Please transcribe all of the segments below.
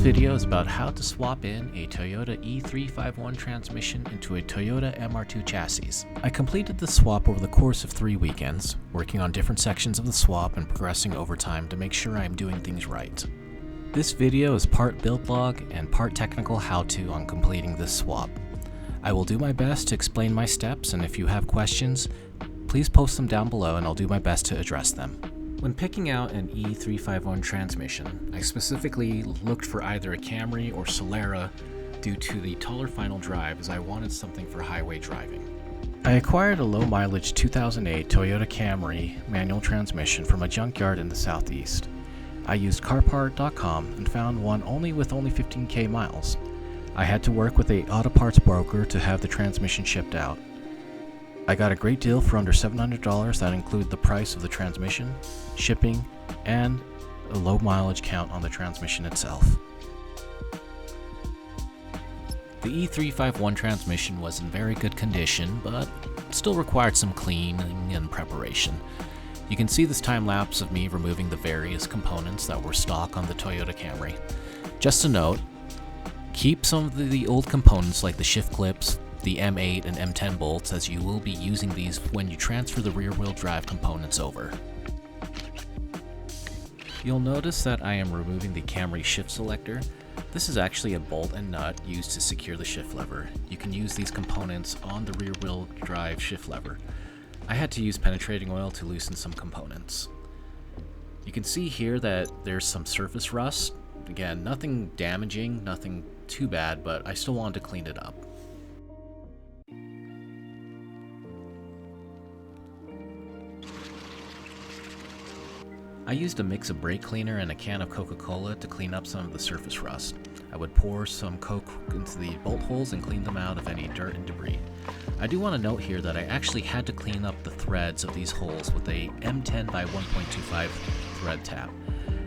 video is about how to swap in a Toyota E351 transmission into a Toyota MR2 chassis. I completed the swap over the course of 3 weekends, working on different sections of the swap and progressing over time to make sure I am doing things right. This video is part build log and part technical how-to on completing this swap. I will do my best to explain my steps, and if you have questions, please post them down below and I'll do my best to address them. When picking out an E351 transmission, I specifically looked for either a Camry or Solera due to the taller final drive, as I wanted something for highway driving. I acquired a low-mileage 2008 Toyota Camry manual transmission from a junkyard in the southeast. I used carpart.com and found one with only 15k miles. I had to work with a auto parts broker to have the transmission shipped out. I got a great deal for under $700 that include the price of the transmission, shipping, and a low mileage count on the transmission itself. The E351 transmission was in very good condition, but still required some cleaning and preparation. You can see this time lapse of me removing the various components that were stock on the Toyota Camry. Just a note, keep some of the old components like the shift clips, the M8 and M10 bolts, as you will be using these when you transfer the rear-wheel drive components over. You'll notice that I am removing the Camry shift selector. This is actually a bolt and nut used to secure the shift lever. You can use these components on the rear-wheel drive shift lever. I had to use penetrating oil to loosen some components. You can see here that there's some surface rust. Again, nothing damaging, nothing too bad, but I still wanted to clean it up. I used a mix of brake cleaner and a can of Coca-Cola to clean up some of the surface rust. I would pour some Coke into the bolt holes and clean them out of any dirt and debris. I do want to note here that I actually had to clean up the threads of these holes with a M10 by 1.25 thread tap.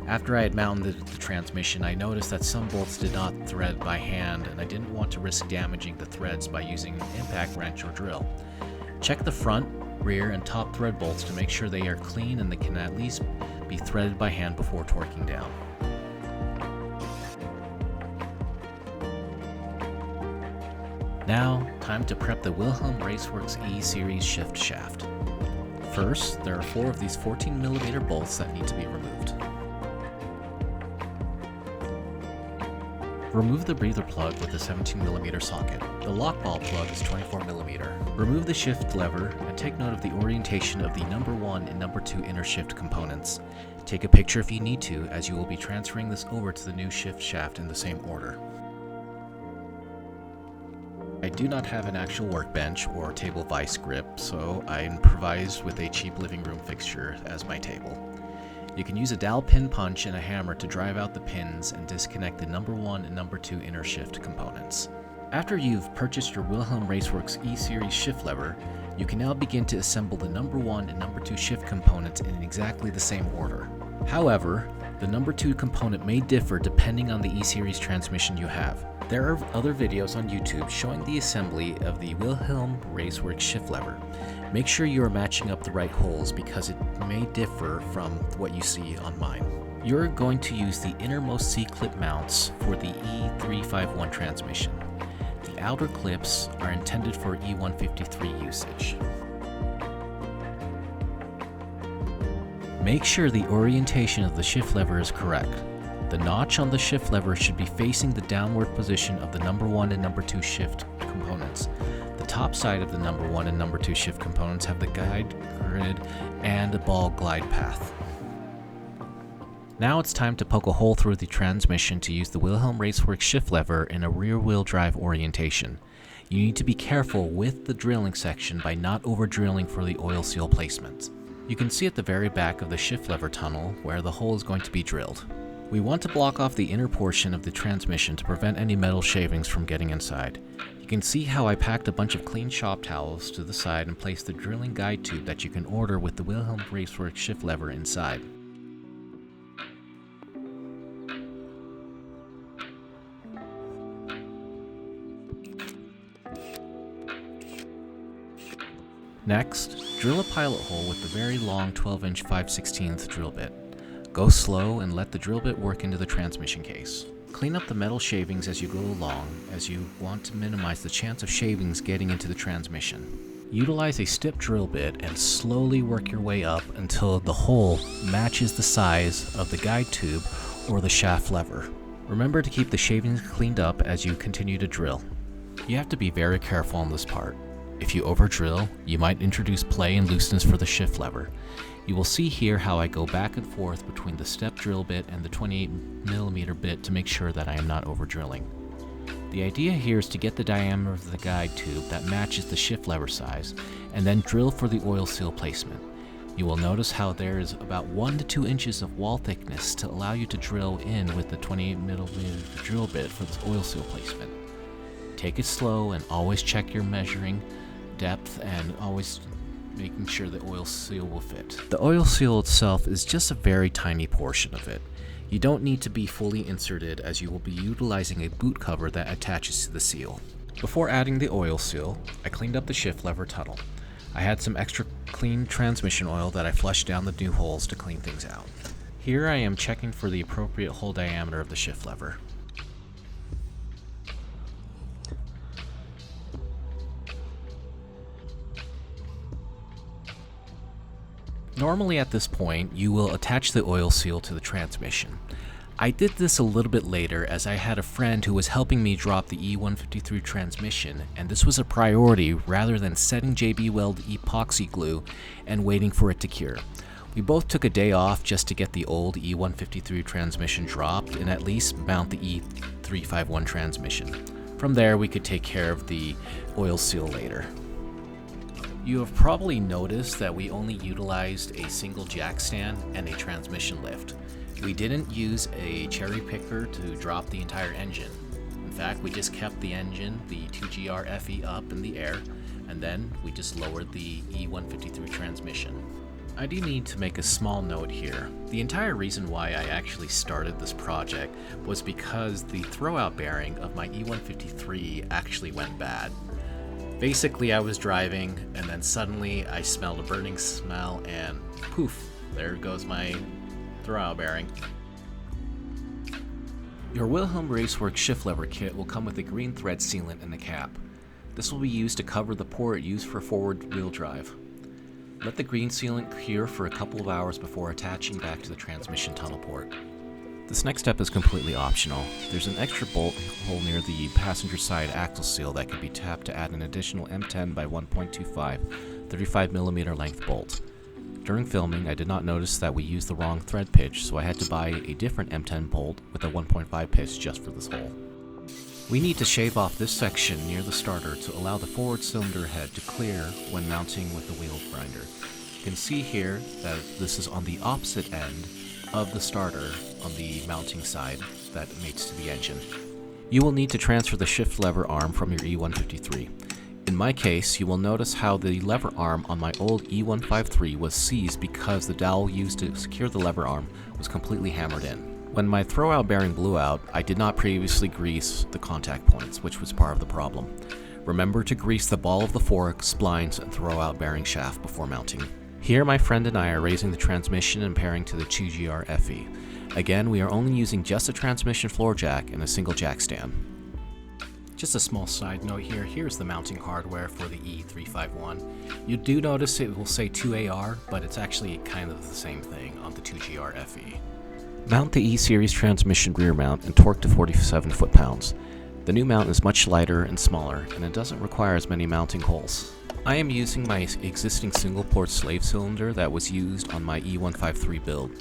After I had mounted the transmission, I noticed that some bolts did not thread by hand, and I didn't want to risk damaging the threads by using an impact wrench or drill. Check the front, rear, and top thread bolts to make sure they are clean and they can at least be threaded by hand before torquing down. Now, time to prep the Wilhelm Raceworks E-Series shift shaft. First, there are 4 of these 14mm bolts that need to be removed. Remove the breather plug with a 17mm socket. The lock ball plug is 24mm. Remove the shift lever and take note of the orientation of the number 1 and number 2 inner shift components. Take a picture if you need to, as you will be transferring this over to the new shift shaft in the same order. I do not have an actual workbench or table vice grip, so I improvised with a cheap living room fixture as my table. You can use a dowel pin punch and a hammer to drive out the pins and disconnect the number 1 and number 2 inner shift components. After you've purchased your Wilhelm Raceworks E-Series shift lever, you can now begin to assemble the number 1 and number 2 shift components in exactly the same order. However, the number 2 component may differ depending on the E-Series transmission you have. There are other videos on YouTube showing the assembly of the Wilhelm Raceworks shift lever. Make sure you are matching up the right holes because it may differ from what you see on mine. You're going to use the innermost C-clip mounts for the E351 transmission. The outer clips are intended for E153 usage. Make sure the orientation of the shift lever is correct. The notch on the shift lever should be facing the downward position of the number 1 and number 2 shift components. The top side of the number 1 and number 2 shift components have the guide grid and a ball glide path. Now it's time to poke a hole through the transmission to use the Wilhelm Raceworks shift lever in a rear-wheel drive orientation. You need to be careful with the drilling section by not over-drilling for the oil seal placement. You can see at the very back of the shift lever tunnel where the hole is going to be drilled. We want to block off the inner portion of the transmission to prevent any metal shavings from getting inside. You can see how I packed a bunch of clean shop towels to the side and placed the drilling guide tube that you can order with the Wilhelm Raceworks shift lever inside. Next, drill a pilot hole with the very long 12-inch 5/16 drill bit. Go slow and let the drill bit work into the transmission case. Clean up the metal shavings as you go along, as you want to minimize the chance of shavings getting into the transmission. Utilize a stip drill bit and slowly work your way up until the hole matches the size of the guide tube or the shaft lever. Remember to keep the shavings cleaned up as you continue to drill. You have to be very careful on this part. If you over drill, you might introduce play and looseness for the shift lever. You will see here how I go back and forth between the step drill bit and the 28mm bit to make sure that I am not over drilling. The idea here is to get the diameter of the guide tube that matches the shift lever size, and then drill for the oil seal placement. You will notice how there is about 1 to 2 inches of wall thickness to allow you to drill in with the 28mm drill bit for the oil seal placement. Take it slow and always check your measuring depth and always making sure the oil seal will fit. The oil seal itself is just a very tiny portion of it. You don't need to be fully inserted as you will be utilizing a boot cover that attaches to the seal. Before adding the oil seal, I cleaned up the shift lever tunnel. I had some extra clean transmission oil that I flushed down the new holes to clean things out. Here I am checking for the appropriate hole diameter of the shift lever. Normally at this point, you will attach the oil seal to the transmission. I did this a little bit later as I had a friend who was helping me drop the E153 transmission, and this was a priority rather than setting JB Weld epoxy glue and waiting for it to cure. We both took a day off just to get the old E153 transmission dropped and at least mount the E351 transmission. From there, we could take care of the oil seal later. You have probably noticed that we only utilized a single jack stand and a transmission lift. We didn't use a cherry picker to drop the entire engine. In fact, we just kept the engine, the 2GR FE, up in the air, and then we just lowered the E153 transmission. I do need to make a small note here. The entire reason why I actually started this project was because the throwout bearing of my E153 actually went bad. Basically, I was driving, and then suddenly I smelled a burning smell, and poof, there goes my throwout bearing. Your Wilhelm Raceworks shift lever kit will come with a green thread sealant in the cap. This will be used to cover the port used for forward wheel drive. Let the green sealant cure for a couple of hours before attaching back to the transmission tunnel port. This next step is completely optional. There's an extra bolt hole near the passenger side axle seal that can be tapped to add an additional M10 by 1.25 35mm length bolt. During filming, I did not notice that we used the wrong thread pitch, so I had to buy a different M10 bolt with a 1.5 pitch just for this hole. We need to shave off this section near the starter to allow the forward cylinder head to clear when mounting with the wheel grinder. You can see here that this is on the opposite end of the starter on the mounting side that mates to the engine. You will need to transfer the shift lever arm from your E153. In my case, you will notice how the lever arm on my old E153 was seized because the dowel used to secure the lever arm was completely hammered in. When my throwout bearing blew out, I did not previously grease the contact points, which was part of the problem. Remember to grease the ball of the fork, splines, and throwout bearing shaft before mounting. Here my friend and I are raising the transmission and pairing to the 2GR FE. Again, we are only using just a transmission floor jack and a single jack stand. Just a small side note here, here's the mounting hardware for the E351. You do notice it will say 2AR, but it's actually kind of the same thing on the 2GR FE. Mount the E-Series transmission rear mount and torque to 47 foot-pounds. The new mount is much lighter and smaller, and it doesn't require as many mounting holes. I am using my existing single-port slave cylinder that was used on my E153 build.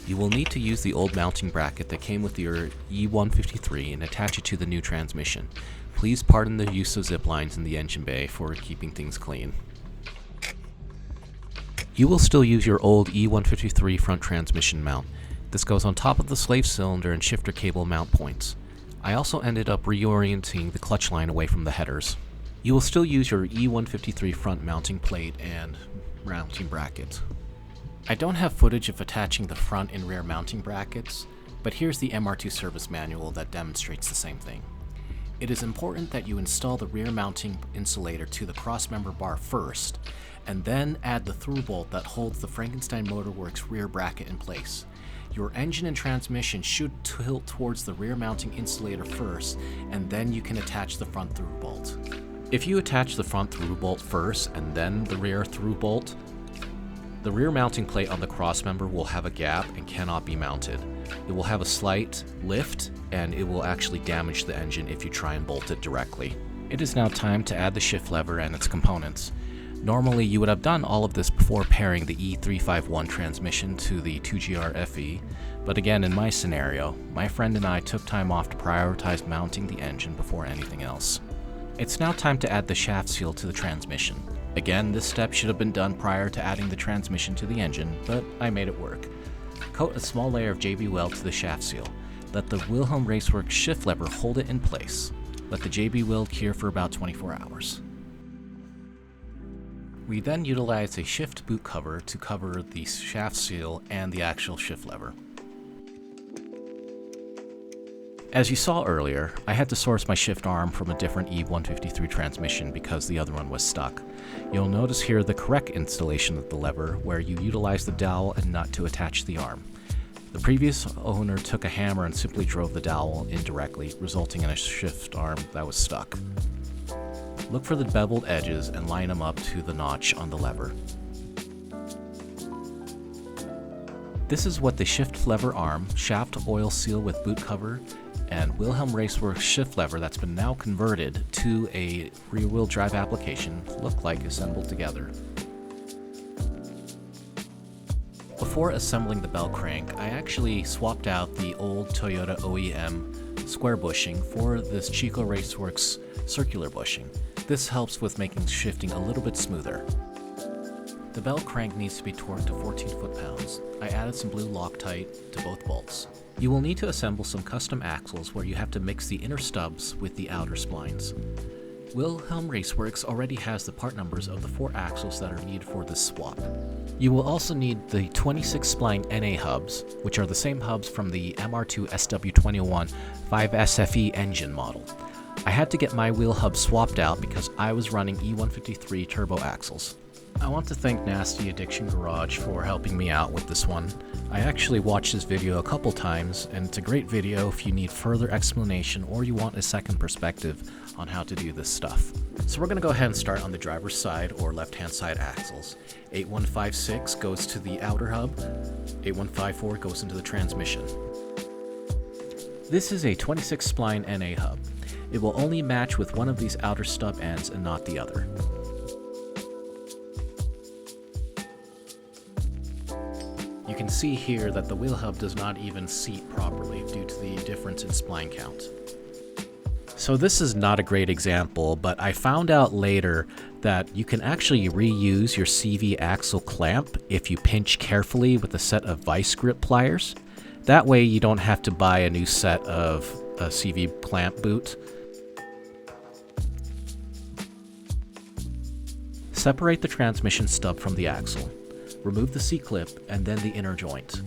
You will need to use the old mounting bracket that came with your E153 and attach it to the new transmission. Please pardon the use of zip lines in the engine bay for keeping things clean. You will still use your old E153 front transmission mount. This goes on top of the slave cylinder and shifter cable mount points. I also ended up reorienting the clutch line away from the headers. You will still use your E153 front mounting plate and mounting bracket. I don't have footage of attaching the front and rear mounting brackets, but here's the MR2 service manual that demonstrates the same thing. It is important that you install the rear mounting insulator to the crossmember bar first, and then add the through bolt that holds the Frankenstein Motorworks rear bracket in place. Your engine and transmission should tilt towards the rear mounting insulator first, and then you can attach the front through bolt. If you attach the front through bolt first and then the rear through bolt, the rear mounting plate on the crossmember will have a gap and cannot be mounted. It will have a slight lift, and it will actually damage the engine if you try and bolt it directly. It is now time to add the shift lever and its components. Normally you would have done all of this before pairing the E351 transmission to the 2GR FE, but again in my scenario, my friend and I took time off to prioritize mounting the engine before anything else. It's now time to add the shaft seal to the transmission. Again, this step should have been done prior to adding the transmission to the engine, but I made it work. Coat a small layer of JB Weld to the shaft seal. Let the Wilhelm Raceworks shift lever hold it in place. Let the JB Weld cure for about 24 hours. We then utilize a shift boot cover to cover the shaft seal and the actual shift lever. As you saw earlier, I had to source my shift arm from a different E153 transmission because the other one was stuck. You'll notice here the correct installation of the lever, where you utilize the dowel and nut to attach the arm. The previous owner took a hammer and simply drove the dowel in directly, resulting in a shift arm that was stuck. Look for the beveled edges and line them up to the notch on the lever. This is what the shift lever arm, shaft oil seal with boot cover, and Wilhelm Raceworks shift lever that's been now converted to a rear-wheel drive application look like assembled together. Before assembling the Bellcrank, I actually swapped out the old Toyota OEM square bushing for this Chico Raceworks circular bushing. This helps with making shifting a little bit smoother. The Bellcrank needs to be torqued to 14 foot-pounds. I added some blue Loctite to both bolts. You will need to assemble some custom axles where you have to mix the inner stubs with the outer splines. Wilhelm Raceworks already has the part numbers of the 4 axles that are needed for this swap. You will also need the 26 spline NA hubs, which are the same hubs from the MR2 SW21 5SFE engine model. I had to get my wheel hub swapped out because I was running E153 turbo axles. I want to thank Nasty Addiction Garage for helping me out with this one. I actually watched this video a couple times, and it's a great video if you need further explanation or you want a second perspective on how to do this stuff. So we're going to go ahead and start on the driver's side or left-hand side axles. 8156 goes to the outer hub, 8154 goes into the transmission. This is a 26 spline NA hub. It will only match with one of these outer stub ends and not the other. You can see here that the wheel hub does not even seat properly due to the difference in spline count. So this is not a great example, but I found out later that you can actually reuse your CV axle clamp if you pinch carefully with a set of vice grip pliers. That way you don't have to buy a new set of a CV clamp boot. Separate the transmission stub from the axle. Remove the C-clip and then the inner joint.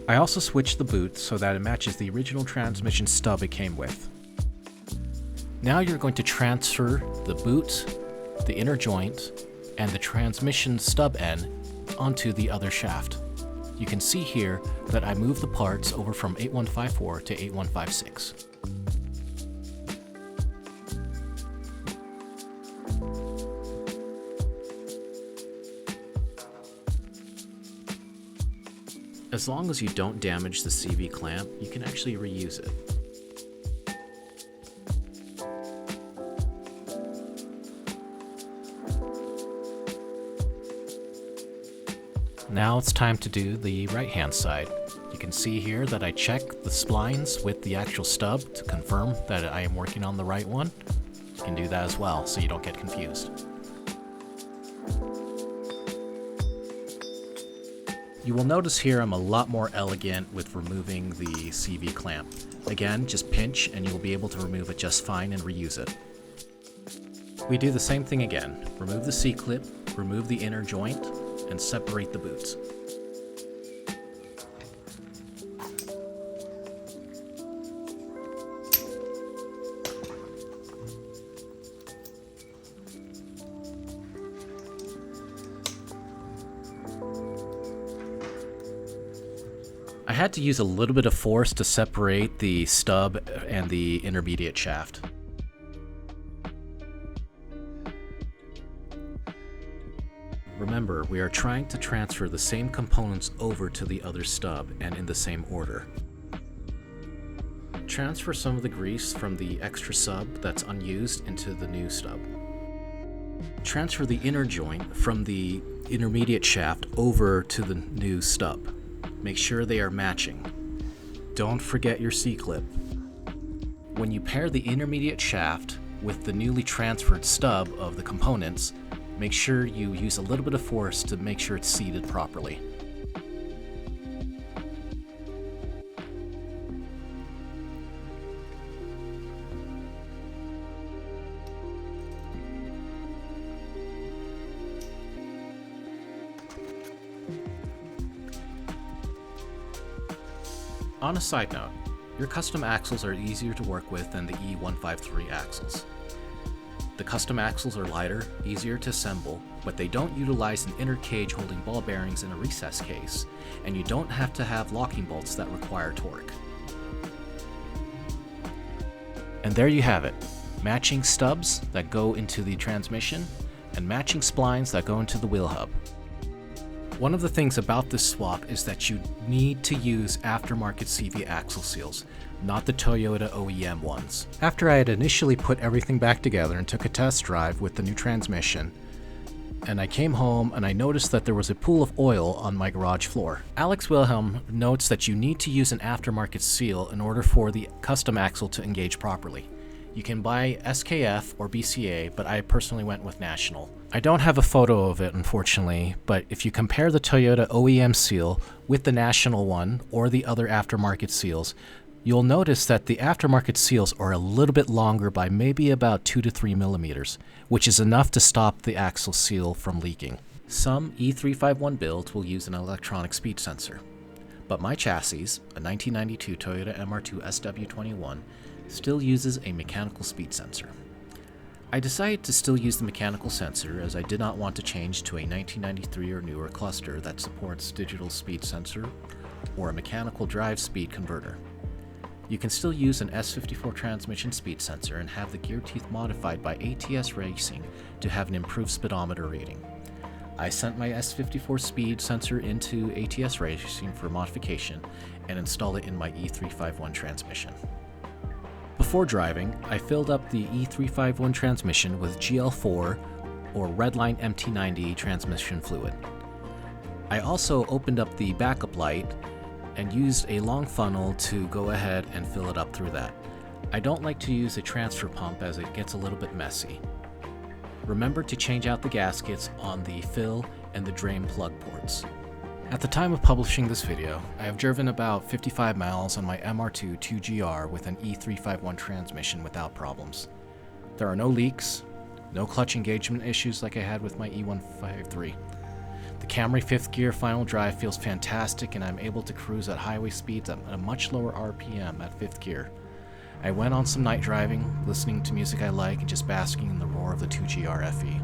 I also switched the boot so that it matches the original transmission stub it came with. Now you're going to transfer the boot, the inner joint, and the transmission stub end onto the other shaft. You can see here that I moved the parts over from 8154 to 8156. As long as you don't damage the CV clamp, you can actually reuse it. Now it's time to do the right-hand side. You can see here that I checked the splines with the actual stub to confirm that I am working on the right one. You can do that as well so you don't get confused. You will notice here I'm a lot more elegant with removing the CV clamp. Again, just pinch and you'll be able to remove it just fine and reuse it. We do the same thing again. Remove the C-clip, remove the inner joint, and separate the boots. I had to use a little bit of force to separate the stub and the intermediate shaft. Remember, we are trying to transfer the same components over to the other stub and in the same order. Transfer some of the grease from the extra sub that's unused into the new stub. Transfer the inner joint from the intermediate shaft over to the new stub. Make sure they are matching. Don't forget your C-clip. When you pair the intermediate shaft with the newly transferred stub of the components, make sure you use a little bit of force to make sure it's seated properly. On a side note, your custom axles are easier to work with than the E153 axles. The custom axles are lighter, easier to assemble, but they don't utilize an inner cage holding ball bearings in a recess case, and you don't have to have locking bolts that require torque. And there you have it, matching stubs that go into the transmission, and matching splines that go into the wheel hub. One of the things about this swap is that you need to use aftermarket CV axle seals, not the Toyota OEM ones. After I had initially put everything back together and took a test drive with the new transmission, and I came home and I noticed that there was a pool of oil on my garage floor. Wilhelm notes that you need to use an aftermarket seal in order for the custom axle to engage properly. You can buy SKF or BCA, but I personally went with National. I don't have a photo of it, unfortunately, but if you compare the Toyota OEM seal with the National one or the other aftermarket seals, you'll notice that the aftermarket seals are a little bit longer by maybe about 2 to 3 millimeters, which is enough to stop the axle seal from leaking. Some E351 builds will use an electronic speed sensor, but my chassis, a 1992 Toyota MR2 SW21, still uses a mechanical speed sensor. I decided to still use the mechanical sensor as I did not want to change to a 1993 or newer cluster that supports digital speed sensor or a mechanical drive speed converter. You can still use an S54 transmission speed sensor and have the gear teeth modified by ATS Racing to have an improved speedometer reading. I sent my S54 speed sensor into ATS Racing for modification and installed it in my E351 transmission. Before driving, I filled up the E351 transmission with GL4 or Redline MT90 transmission fluid. I also opened up the backup light and used a long funnel to go ahead and fill it up through that. I don't like to use a transfer pump as it gets a little bit messy. Remember to change out the gaskets on the fill and the drain plug ports. At the time of publishing this video, I have driven about 55 miles on my MR2 2GR with an E351 transmission without problems. There are no leaks, no clutch engagement issues like I had with my E153. The Camry 5th gear final drive feels fantastic and I'm able to cruise at highway speeds at a much lower RPM at 5th gear. I went on some night driving, listening to music I like and just basking in the roar of the 2GR FE.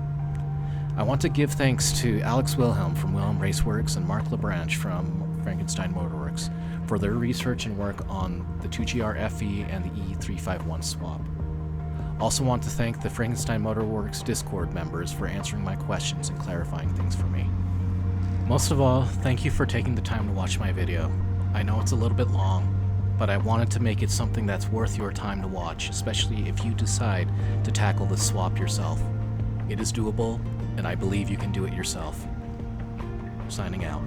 I want to give thanks to Wilhelm from Wilhelm Raceworks and Mark LeBranch from Frankenstein Motorworks for their research and work on the 2GR FE and the E351 swap. Also want to thank the Frankenstein Motorworks Discord members for answering my questions and clarifying things for me. Most of all, thank you for taking the time to watch my video. I know it's a little bit long, but I wanted to make it something that's worth your time to watch, especially if you decide to tackle this swap yourself. It is doable, and I believe you can do it yourself. Signing out.